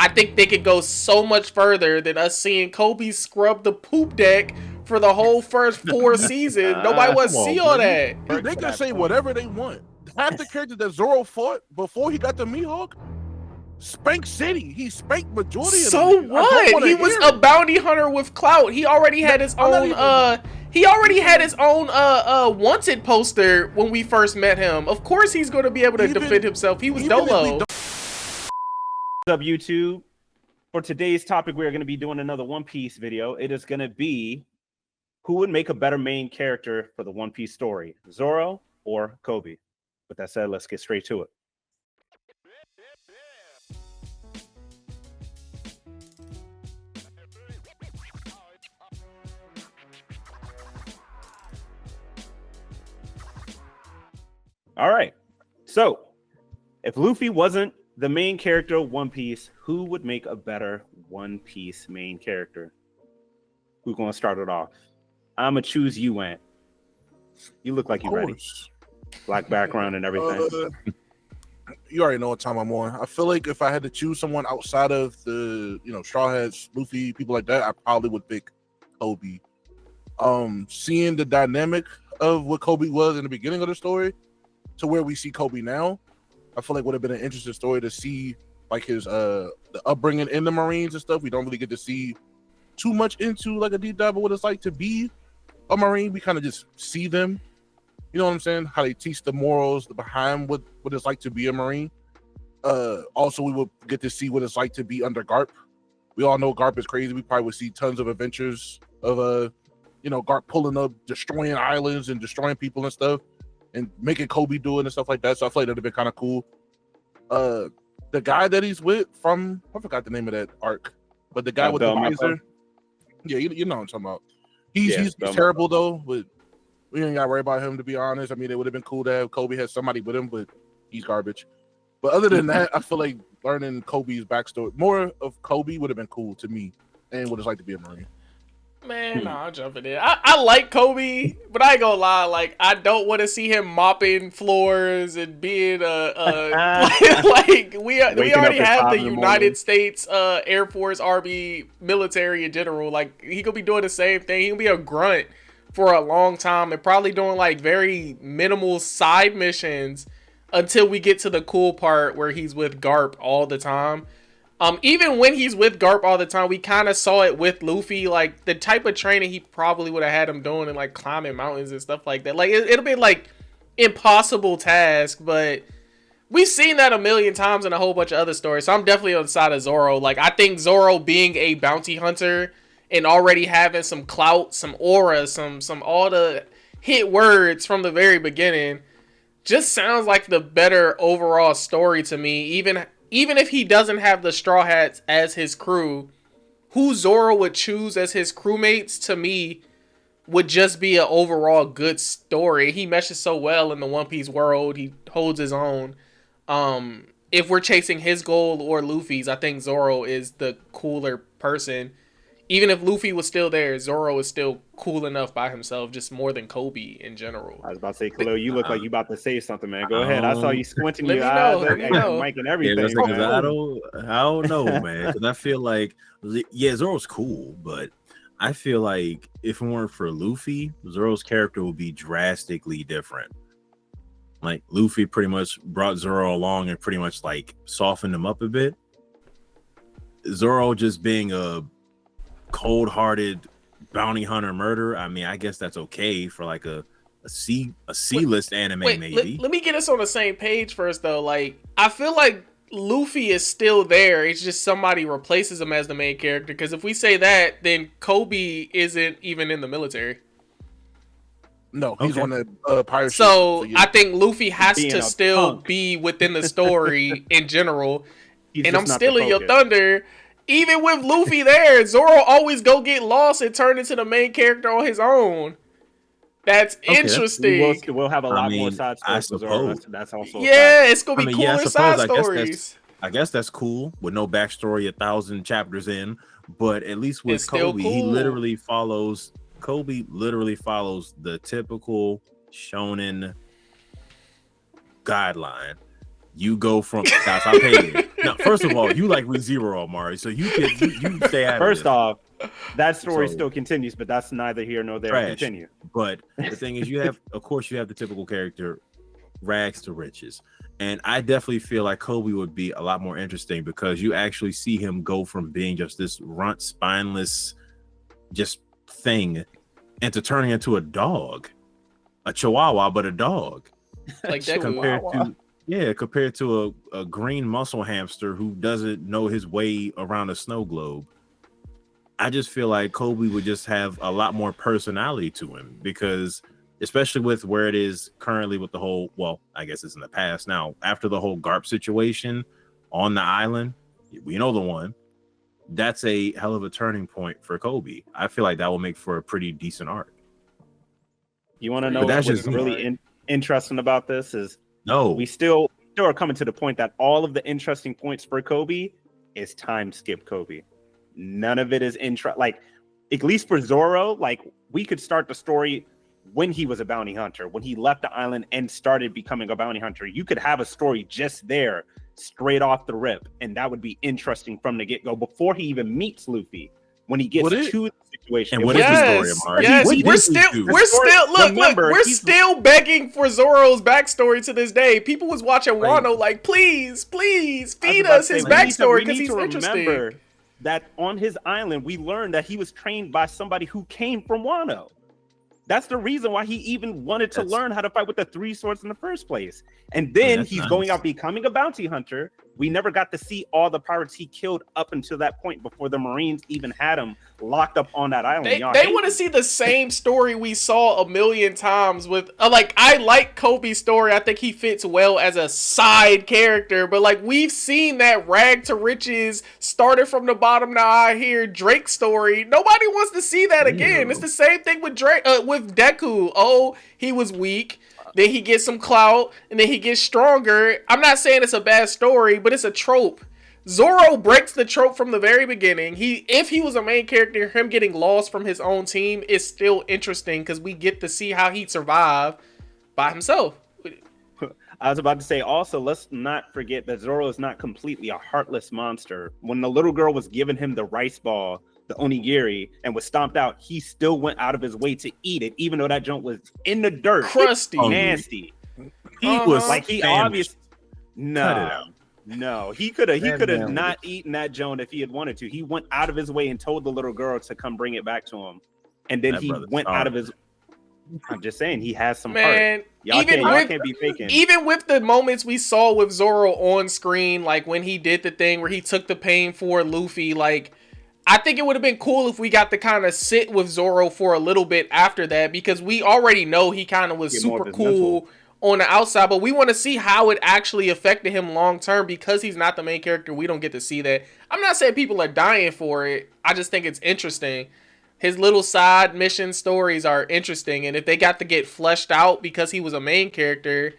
I think they could go so much further than us seeing Kobe scrub the poop deck for the whole first 4 seasons. Nobody wants to Come see on, all man. that. They can say whatever they want. Half the characters that Zoro fought before he got the Mihawk, spanked City. He spanked majority of them. So niggas. I don't what? wanna He was hear a it. bounty hunter with clout. He already had his I'm not own even- he already had his own wanted poster when we first met him. Of course he's going to be able to Even- defend himself. He was even if we Dolo. What's up, YouTube? For today's topic, we're going to be doing another One Piece video. It is going to be who would make a better main character for the One Piece story, Zoro or Koby? With that said, let's get straight to it. All right. So, if Luffy wasn't the main character of One Piece, who would make a better One Piece main character? Who's going to start it off? I'm going to choose you, Ant. You look like you're ready. Black background and everything. You already know what time I'm on. I feel like if I had to choose someone outside of the, Straw Hats, Luffy, people like that, I probably would pick Koby. Seeing the dynamic of what Koby was in the beginning of the story to where we see Koby now, I feel like would have been an interesting story to see, like his the upbringing in the Marines and stuff. We don't really get to see too much into like a deep dive of what it's like to be a Marine. We kind of just see them. You know what I'm saying? How they teach the morals behind what it's like to be a Marine. Also, we would get to see what it's like to be under Garp. We all know Garp is crazy. We probably would see tons of adventures of Garp pulling up, destroying islands and destroying people and stuff, and making Koby do it and stuff like that. So I feel like that'd have been kind of cool. The guy that he's with from, I forgot the name of that arc, but the guy with the visor. Yeah, you know what I'm talking about. He's terrible though, but we ain't got to worry about him, to be honest. I mean, it would have been cool to have Koby had somebody with him, but he's garbage. But other than that, I feel like learning Koby's backstory, more of Koby would have been cool to me and what it's like to be a Marine. Man, nah, I'm jumping in. I like Koby, but I ain't gonna lie. Like, I don't want to see him mopping floors and being like we already have the United States Air Force, Army, military in general. Like, he gonna be doing the same thing. He gonna be a grunt for a long time and probably doing like very minimal side missions until we get to the cool part where he's with Garp all the time. Even when he's with Garp all the time, we kind of saw it with Luffy, like the type of training he probably would have had him doing and like climbing mountains and stuff like that. Like it'll be like impossible task, but we've seen that a million times in a whole bunch of other stories. So I'm definitely on the side of Zoro. Like, I think Zoro being a bounty hunter and already having some clout, some aura, some all the hit words from the very beginning just sounds like the better overall story to me. Even if he doesn't have the Straw Hats as his crew, who Zoro would choose as his crewmates, to me, would just be an overall good story. He meshes so well in the One Piece world. He holds his own. If we're chasing his goal or Luffy's, I think Zoro is the cooler person. Even if Luffy was still there, Zoro is still cool enough by himself, just more than Koby in general. I was about to say, Khalil, you look like you about to say something, man. Go ahead. I saw you squinting let your me eyes know, and let me know. mic and everything. Yeah, man. I don't know, man. Because I feel like, yeah, Zoro's cool, but I feel like if it weren't for Luffy, Zoro's character would be drastically different. Like, Luffy pretty much brought Zoro along and pretty much like softened him up a bit. Zoro just being a cold-hearted bounty hunter murderer, I mean, I guess that's okay for like a C-list anime. Wait, maybe. Let me get us on the same page first, though. Like, I feel like Luffy is still there. It's just somebody replaces him as the main character. Because if we say that, then Koby isn't even in the military. No, he's on the pirate ship. So yeah. I think Luffy has Being to a still punk. be within the story in general. He's And just I'm not stealing the your focus. thunder. Even with Luffy there, Zoro always go get lost and turn into the main character on his own. That's interesting. We'll have a lot more mean, side I stories. For Zoro. suppose. That's also Yeah, it's gonna be yeah, I cooler suppose. side stories. I guess that's cool with no backstory 1,000 chapters in, but at least with It's still Koby, cool. Koby literally follows the typical shonen guideline. You go from that's how I paid it. Now, first of all, you like ReZero, Amari, so you stay out of First this. off, that story So- still continues, but that's neither here nor there. Trash. Continue. But the thing is, of course, you have the typical character, rags to riches. And I definitely feel like Koby would be a lot more interesting because you actually see him go from being just this runt, spineless, just thing into turning into a dog, a chihuahua, but a dog. Like Deku. Compared to a green muscle hamster who doesn't know his way around a snow globe. I just feel like Koby would just have a lot more personality to him because, especially with where it is currently with the whole, well, I guess it's in the past now, after the whole Garp situation on the island, we know the one, that's a hell of a turning point for Koby. I feel like that will make for a pretty decent arc. You want to know what's really interesting about this is we still are coming to the point that all of the interesting points for Koby is time skip Koby. None of it is like, at least for Zoro, like we could start the story when he was a bounty hunter, when he left the island and started becoming a bounty hunter. You could have a story just there straight off the rip, and that would be interesting from the get-go before he even meets Luffy. When he gets to the situation, and what is the story, Amari? Yes, we're still begging for Zoro's backstory to this day. People was watching Wano like, please feed us his backstory because he's interesting. Remember that on his island, we learned that he was trained by somebody who came from Wano. That's the reason why he even wanted to learn how to fight with the three swords in the first place. And then he's going out becoming a bounty hunter. We never got to see all the pirates he killed up until that point before the Marines even had him locked up on that island. They want to see the same story we saw a million times with, like, I like Kobe's story. I think he fits well as a side character, but like we've seen that rag to riches, started from the bottom, now I hear Drake's story. Nobody wants to see that again. It's the same thing with Drake, with Deku. Oh, he was weak. Then he gets some clout, and then he gets stronger. I'm not saying it's a bad story, but it's a trope. Zoro breaks the trope from the very beginning. If he was a main character, him getting lost from his own team is still interesting because we get to see how he'd survive by himself. I was about to say, also, let's not forget that Zoro is not completely a heartless monster. When the little girl was giving him the rice ball, the onigiri, and was stomped out, he still went out of his way to eat it, even though that joint was in the dirt, crusty, nasty. He was like, he obviously no, he could have not eaten that joint if he had wanted to. He went out of his way and told the little girl to come bring it back to him, and then he went out of his. I'm just saying, he has some heart. Y'all can't be faking. Even with the moments we saw with Zoro on screen, like when he did the thing where he took the pain for Luffy, like, I think it would have been cool if we got to kind of sit with Zoro for a little bit after that, because we already know he kind of was super cool on the outside, but we want to see how it actually affected him long term because he's not the main character. We don't get to see that. I'm not saying people are dying for it. I just think it's interesting. His little side mission stories are interesting, and if they got to get fleshed out because he was a main character,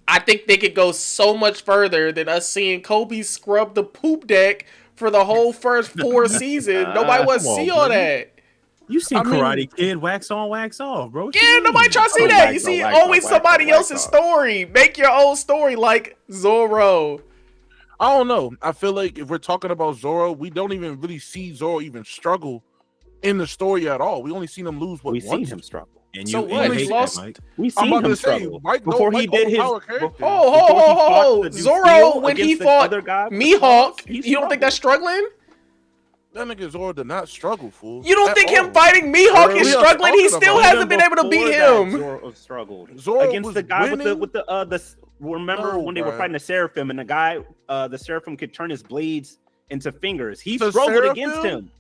I think they could go so much further than us seeing Koby scrub the poop deck for the whole first 4 seasons. Nobody wants to see all that. You seen Karate Kid wax on, wax off, bro. Yeah, nobody try to see that. You see always somebody else's story. Make your own story like Zoro. I don't know. I feel like if we're talking about Zoro, we don't even really see Zoro even struggle in the story at all. We only seen him lose once. Seen him struggle. And so what? He lost. Mike. We seen him struggle before he did his. Zoro when he fought Mihawk. You don't think that's struggling? That nigga Zoro did not struggle, fool. You don't think him fighting Mihawk is struggling? He still hasn't been able to beat him. Zoro struggled against the guy with the. Remember when they were fighting the Seraphim, and the guy, the Seraphim could turn his blades into fingers. He struggled against him.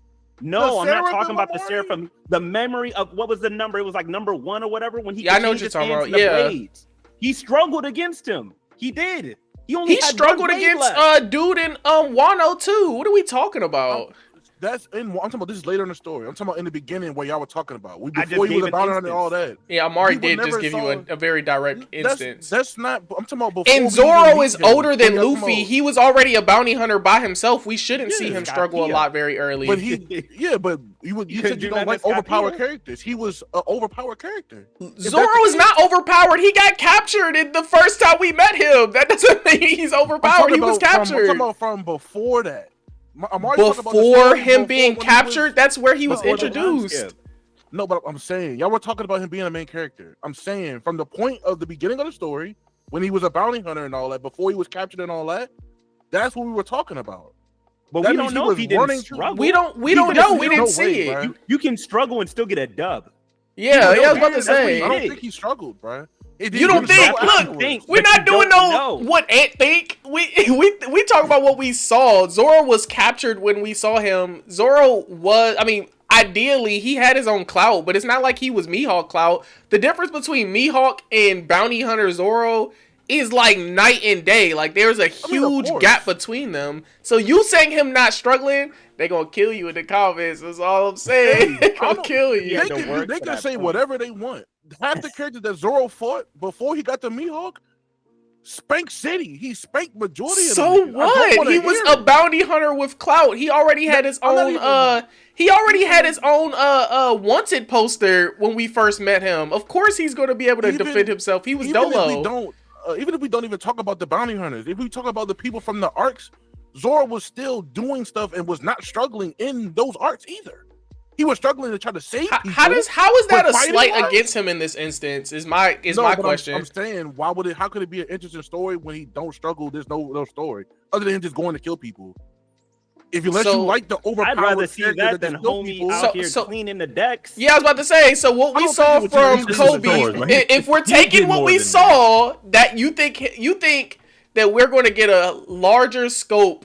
No, I'm not talking about the Seraphim. The memory of what was the number? It was like number 1 or whatever. When he I know what you're talking about. Yeah, blades. He struggled against him. He did. He struggled against dude in Wano too. What are we talking about? That's in. I'm talking about this is later in the story. I'm talking about in the beginning where y'all were talking about. I just Before he gave was an about and instance. all that. Yeah, Amari We did never just give you saw- a very direct instance. That's not. I'm talking about before. And we Zoro even is meet him. older than We're talking Luffy. about- He was already a bounty hunter by himself. We shouldn't see him Skypiea. struggle a lot very early. But but you couldn't said do you don't that like in Skypiea. overpowered characters. He was an overpowered character. Zoro is not overpowered. He got captured in the first time we met him. That doesn't mean he's overpowered. He was I'm captured. talking about from before that. I'm already talking about the Before story him before being when he captured, that's where he was Before the introduced. time skip. No, but I'm saying y'all were talking about him being a main character. I'm saying from the point of the beginning of the story when he was a bounty hunter and all that, before he was captured and all that, that's what we were talking about. But That we means don't he know was if he didn't running- struggle. We don't He know. could've- We no didn't way, see it. bruh. You can struggle and still get a dub. Yeah, You I was about to that's what say. he I don't did. think he struggled, bro. You don't think? Look, think, we're but not you doing don't no know. what Ant think. We talk about what we saw. Zoro was captured when we saw him. Zoro was, I mean, ideally he had his own clout, but it's not like he was Mihawk clout. The difference between Mihawk and Bounty Hunter Zoro is like night and day. Like there's a huge course. gap between them. So you saying him not struggling, they gonna kill you in the comments. That's all I'm saying. They gonna kill you. Yeah, They to can that say point. whatever they want. Half the characters that Zoro fought before he got the Mihawk, spanked City. He spanked majority of them. So niggas. I don't what? wanna He was hear a it. bounty hunter with clout. He already had his I'm not own even- he already had his own wanted poster when we first met him. Of course he's going to be able to Even- defend himself. He was Even if we Dolo. don't, even if we don't even talk about the bounty hunters, if we talk about the people from the arcs, Zoro was still doing stuff and was not struggling in those arcs either. He was struggling to try to save people. How is that but a slight fighting-wise? against him in this instance? Is my but question. I'm saying, why would it? How could it be an interesting story when he don't struggle? There's no story other than him just going to kill people. If you So, like the overpowered, I'd rather see character that than just kill homie people- out here So- cleaning the decks. Yeah, I was about to say. So what we don't saw think he was from just Kobe, doors, man. if we're He taking did what more we than saw, that you think that we're going to get a larger scope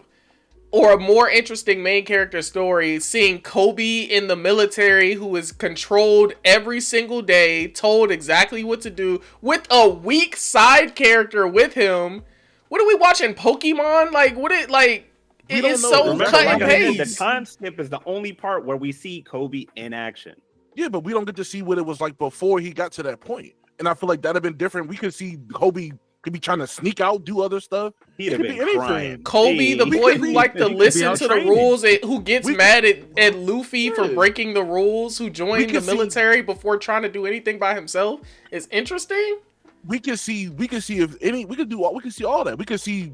or a more interesting main character story, seeing Kobe in the military who is controlled every single day, told exactly what to do, with a weak side character with him. What are we watching? Pokemon? Like what? We It don't is know. so Remember, cut like and I said, the paste. time skip is the only part where we see Kobe in action. Yeah, but we don't get to see what it was like before he got to that point. And I feel like that'd have been different. We could see Kobe could be trying to sneak out, do other stuff. He'd It have could been be anything. crying. Kobe, the Hey. boy who liked to he could be listen out to the training. rules, and who gets We mad at Luffy for Yeah. breaking the rules, who joined the could see- military before trying to do anything by himself, is interesting. We can see if any. We could see all that. We could see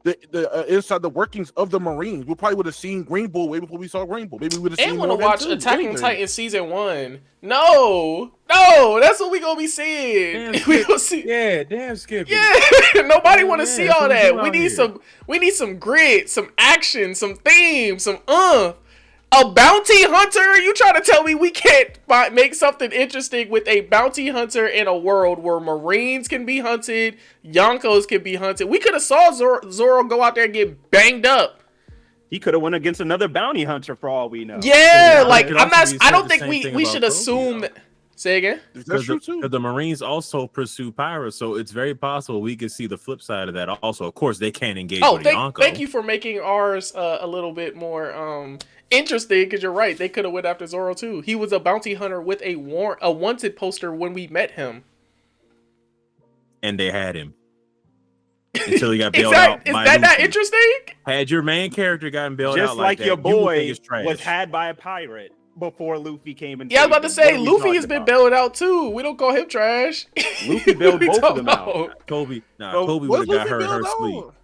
the inside the workings of the Marines. We probably would have seen Green Bull way before we saw Green Bull. Maybe we would have seen And more want to of him watch too. Attack on Anything. Titan season 1. No, that's what we gonna be seeing. Damn, We gonna see. Yeah, damn Skippy. Yeah, nobody want to Yeah, see that's all what we that. do We out need here. we need some grit, some action, some theme, some A bounty hunter? You trying to tell me we can't make something interesting with a bounty hunter in a world where Marines can be hunted, Yonkos can be hunted? We could have saw Zoro go out there and get banged up. He could have went against another bounty hunter for all we know. Yeah, like it I'm could not. also be I don't said think the we same we thing should about assume Kobe, that. Say again. That's true too. Because the Marines also pursue pirates, so it's very possible we could see the flip side of that. Also, of course, they can't engage Oh, with Yonko. thank you for making ours a little bit more interesting. Because you're right, they could have went after Zoro too. He was a bounty hunter with a wanted poster when we met him. And they had him until he got bailed Is out. that by not Luffy. interesting? Had your main character gotten bailed Just out like that, your you would boy think it's trash. was had by a pirate before Luffy came and Yeah, I was about to say saved him. What are we Luffy has talking been about? bailed out too. We don't call him trash. Luffy bailed We both of don't them know. out. Kobe Was would have got Luffy her bailed sleep. out?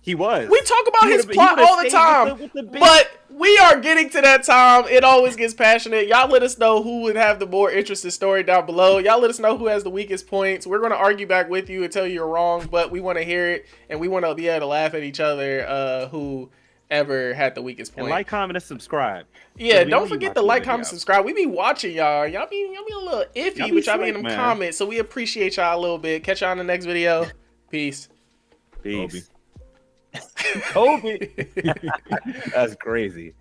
He was. We talk about He his would've- he plot would've all the stayed time, with the big- but we are getting to that time. It always gets passionate. Y'all let us know who would have the more interesting story down below. Y'all let us know who has the weakest points. We're going to argue back with you and tell you you're wrong, but we want to hear it, and we want to be able to laugh at each other whoever had the weakest point. And like, comment, and subscribe. Yeah, we know don't you forget watch to the like, video. comment, subscribe. We be watching y'all. Y'all be a little iffy, Y'all be but y'all be in slick, them man. comments, so we appreciate y'all a little bit. Catch y'all in the next video. Peace. Peace. Kobe. That's crazy.